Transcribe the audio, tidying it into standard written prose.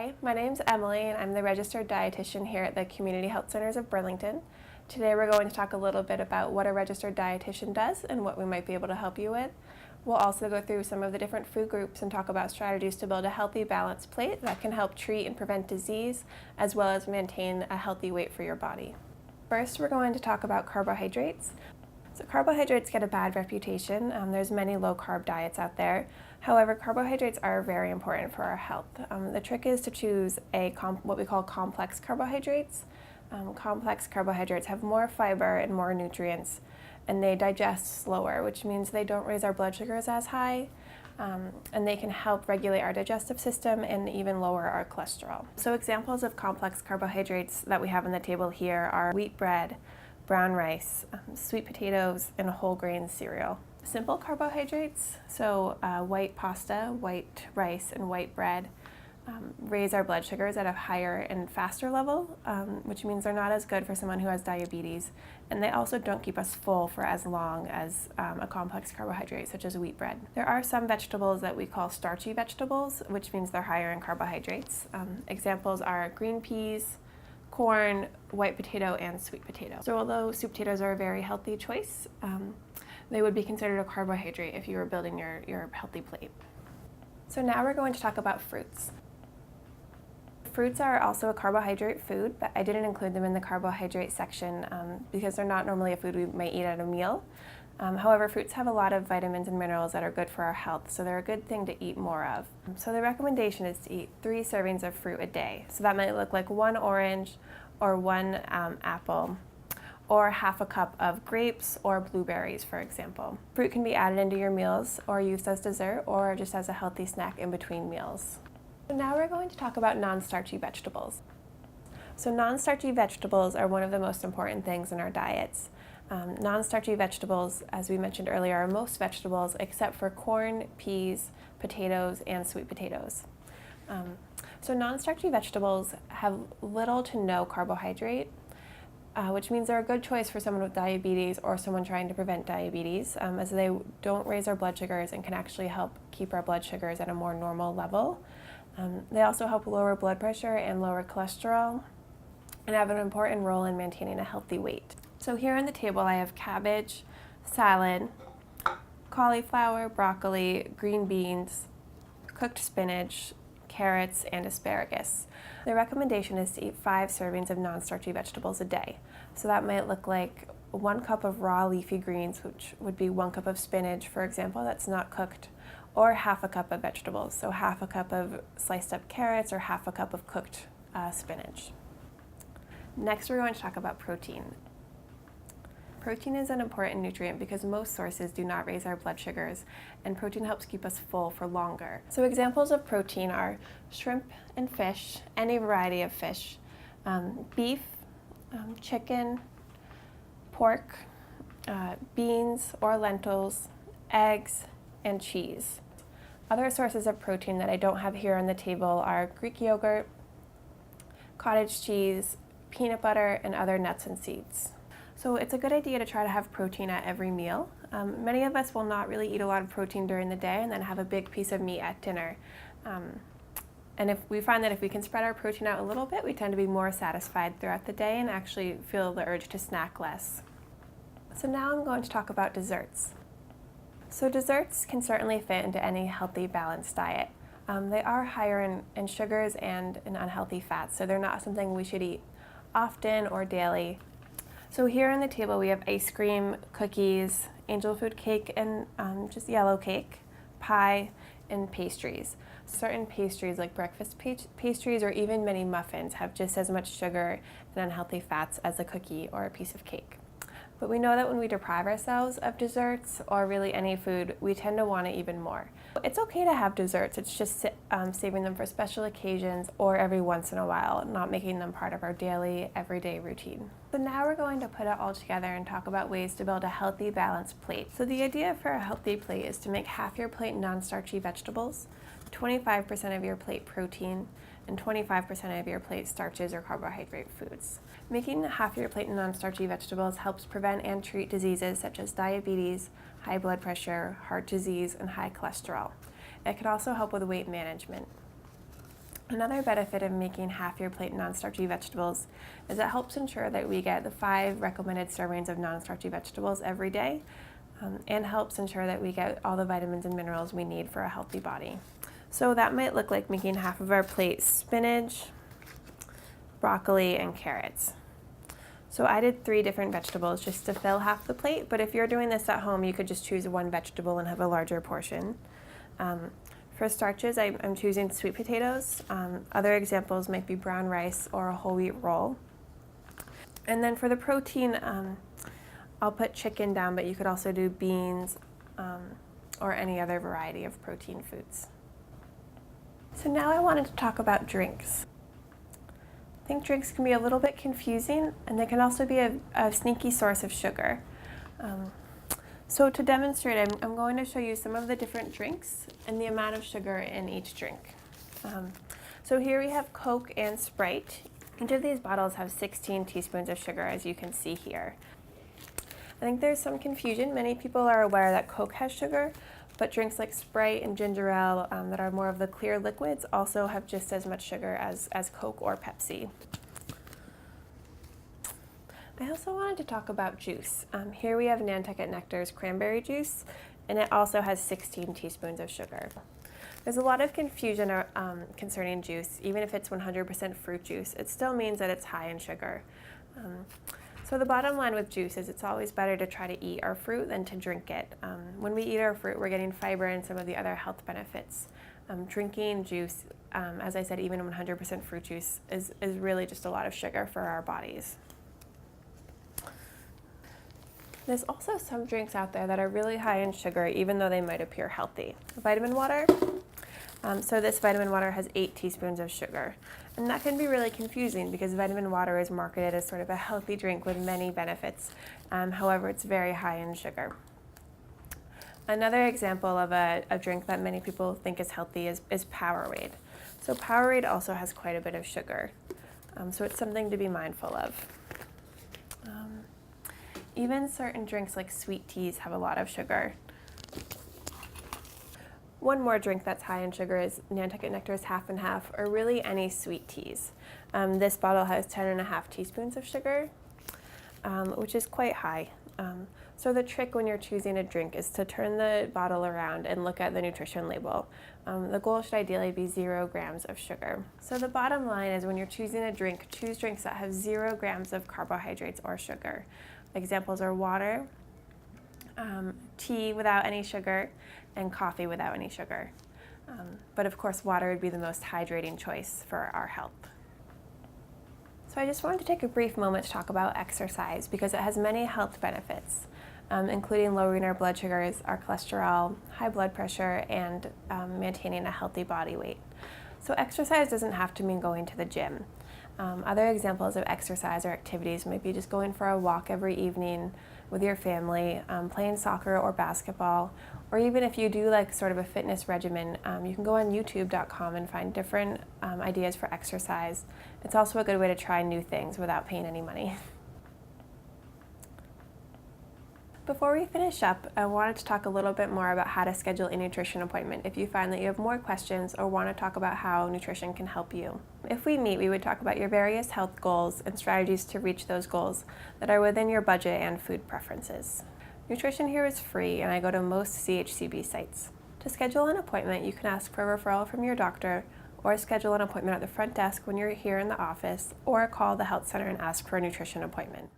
Hi, my name's Emily and I'm the registered dietitian here at the Community Health Centers of Burlington. Today we're going to talk a little bit about what a registered dietitian does and what we might be able to help you with. We'll also go through some of the different food groups and talk about strategies to build a healthy, balanced plate that can help treat and prevent disease, as well as maintain a healthy weight for your body. First, we're going to talk about carbohydrates. So carbohydrates get a bad reputation. There's many low-carb diets out there. However, carbohydrates are very important for our health. The trick is to choose what we call complex carbohydrates. Complex carbohydrates have more fiber and more nutrients, and they digest slower, which means they don't raise our blood sugars as high, and they can help regulate our digestive system and even lower our cholesterol. So examples of complex carbohydrates that we have on the table here are wheat bread, brown rice, sweet potatoes, and whole grain cereal. Simple carbohydrates, so white pasta, white rice, and white bread, raise our blood sugars at a higher and faster level, which means they're not as good for someone who has diabetes, and they also don't keep us full for as long as a complex carbohydrate such as wheat bread. There are some vegetables that we call starchy vegetables, which means they're higher in carbohydrates. Examples are green peas, corn, white potato, and sweet potato. So although sweet potatoes are a very healthy choice, they would be considered a carbohydrate if you were building your healthy plate. So now we're going to talk about fruits. Fruits are also a carbohydrate food, but I didn't include them in the carbohydrate section because they're not normally a food we might eat at a meal. However, fruits have a lot of vitamins and minerals that are good for our health, so they're a good thing to eat more of. So the recommendation is to eat 3 servings of fruit a day. So that might look like 1 orange or 1 apple, or half a cup of grapes or blueberries, for example. Fruit can be added into your meals or used as dessert or just as a healthy snack in between meals. So now we're going to talk about non-starchy vegetables. So non-starchy vegetables are one of the most important things in our diets. Non-starchy vegetables, as we mentioned earlier, are most vegetables except for corn, peas, potatoes, and sweet potatoes. So non-starchy vegetables have little to no carbohydrate, which means they're a good choice for someone with diabetes or someone trying to prevent diabetes, as they don't raise our blood sugars and can actually help keep our blood sugars at a more normal level. They also help lower blood pressure and lower cholesterol, and have an important role in maintaining a healthy weight. So here on the table I have cabbage, salad, cauliflower, broccoli, green beans, cooked spinach, carrots, and asparagus. The recommendation is to eat 5 servings of non-starchy vegetables a day. So that might look like 1 cup of raw leafy greens, which would be 1 cup of spinach, for example, that's not cooked, or half a cup of vegetables, so half a cup of sliced up carrots or half a cup of cooked spinach. Next, we're going to talk about protein. Protein is an important nutrient because most sources do not raise our blood sugars, and protein helps keep us full for longer. So examples of protein are shrimp and fish, any variety of fish, beef, chicken, pork, beans or lentils, eggs, and cheese. Other sources of protein that I don't have here on the table are Greek yogurt, cottage cheese, peanut butter, and other nuts and seeds. So it's a good idea to try to have protein at every meal. Many of us will not really eat a lot of protein during the day and then have a big piece of meat at dinner. And if we find that if we can spread our protein out a little bit, we tend to be more satisfied throughout the day and actually feel the urge to snack less. So now I'm going to talk about desserts. So desserts can certainly fit into any healthy, balanced diet. They are higher in sugars and in unhealthy fats, so they're not something we should eat often or daily. So here on the table we have ice cream, cookies, angel food cake, and just yellow cake, pie, and pastries. Certain pastries like breakfast pastries or even mini muffins have just as much sugar and unhealthy fats as a cookie or a piece of cake. But we know that when we deprive ourselves of desserts or really any food, we tend to want it even more. It's okay to have desserts, it's just saving them for special occasions or every once in a while, not making them part of our daily, everyday routine. So now we're going to put it all together and talk about ways to build a healthy, balanced plate. So the idea for a healthy plate is to make half your plate non-starchy vegetables, 25% of your plate protein, and 25% of your plate starches or carbohydrate foods. Making half your plate non-starchy vegetables helps prevent and treat diseases such as diabetes, high blood pressure, heart disease, and high cholesterol. It can also help with weight management. Another benefit of making half your plate non-starchy vegetables is it helps ensure that we get the 5 recommended servings of non-starchy vegetables every day, and helps ensure that we get all the vitamins and minerals we need for a healthy body. So that might look like making half of our plate spinach, broccoli, and carrots. So I did 3 different vegetables just to fill half the plate, but if you're doing this at home, you could just choose one vegetable and have a larger portion. For starches, I'm choosing sweet potatoes. Other examples might be brown rice or a whole wheat roll. And then for the protein, I'll put chicken down, but you could also do beans or any other variety of protein foods. So now I wanted to talk about drinks. I think drinks can be a little bit confusing, and they can also be a sneaky source of sugar. So to demonstrate, I'm going to show you some of the different drinks and the amount of sugar in each drink. So here we have Coke and Sprite. Each of these bottles have 16 teaspoons of sugar, as you can see here. I think there's some confusion. Many people are aware that Coke has sugar, but drinks like Sprite and ginger ale that are more of the clear liquids also have just as much sugar as Coke or Pepsi. I also wanted to talk about juice. Here we have Nantucket Nectar's cranberry juice, and it also has 16 teaspoons of sugar. There's a lot of confusion concerning juice. Even if it's 100% fruit juice, it still means that it's high in sugar. So the bottom line with juice is it's always better to try to eat our fruit than to drink it. When we eat our fruit, we're getting fiber and some of the other health benefits. Drinking juice, as I said, even 100% fruit juice, is really just a lot of sugar for our bodies. There's also some drinks out there that are really high in sugar, even though they might appear healthy. Vitamin water. So this vitamin water has 8 teaspoons of sugar. And that can be really confusing because vitamin water is marketed as sort of a healthy drink with many benefits. However, it's very high in sugar. Another example of a drink that many people think is healthy is Powerade. So Powerade also has quite a bit of sugar. So it's something to be mindful of. Even certain drinks like sweet teas have a lot of sugar. One more drink that's high in sugar is Nantucket Nectar's Half and Half, or really any sweet teas. This bottle has 10.5 teaspoons of sugar, which is quite high. So the trick when you're choosing a drink is to turn the bottle around and look at the nutrition label. The goal should ideally be 0 grams of sugar. So the bottom line is when you're choosing a drink, choose drinks that have 0 grams of carbohydrates or sugar. Examples are water, tea without any sugar, and coffee without any sugar. But of course, water would be the most hydrating choice for our health. So I just wanted to take a brief moment to talk about exercise because it has many health benefits, including lowering our blood sugars, our cholesterol, high blood pressure, and maintaining a healthy body weight. So exercise doesn't have to mean going to the gym. Other examples of exercise or activities might be just going for a walk every evening with your family, playing soccer or basketball, or even if you do like sort of a fitness regimen, you can go on youtube.com and find different ideas for exercise. It's also a good way to try new things without paying any money. Before we finish up, I wanted to talk a little bit more about how to schedule a nutrition appointment if you find that you have more questions or want to talk about how nutrition can help you. If we meet, we would talk about your various health goals and strategies to reach those goals that are within your budget and food preferences. Nutrition here is free, and I go to most CHCB sites. To schedule an appointment, you can ask for a referral from your doctor, or schedule an appointment at the front desk when you're here in the office, or call the health center and ask for a nutrition appointment.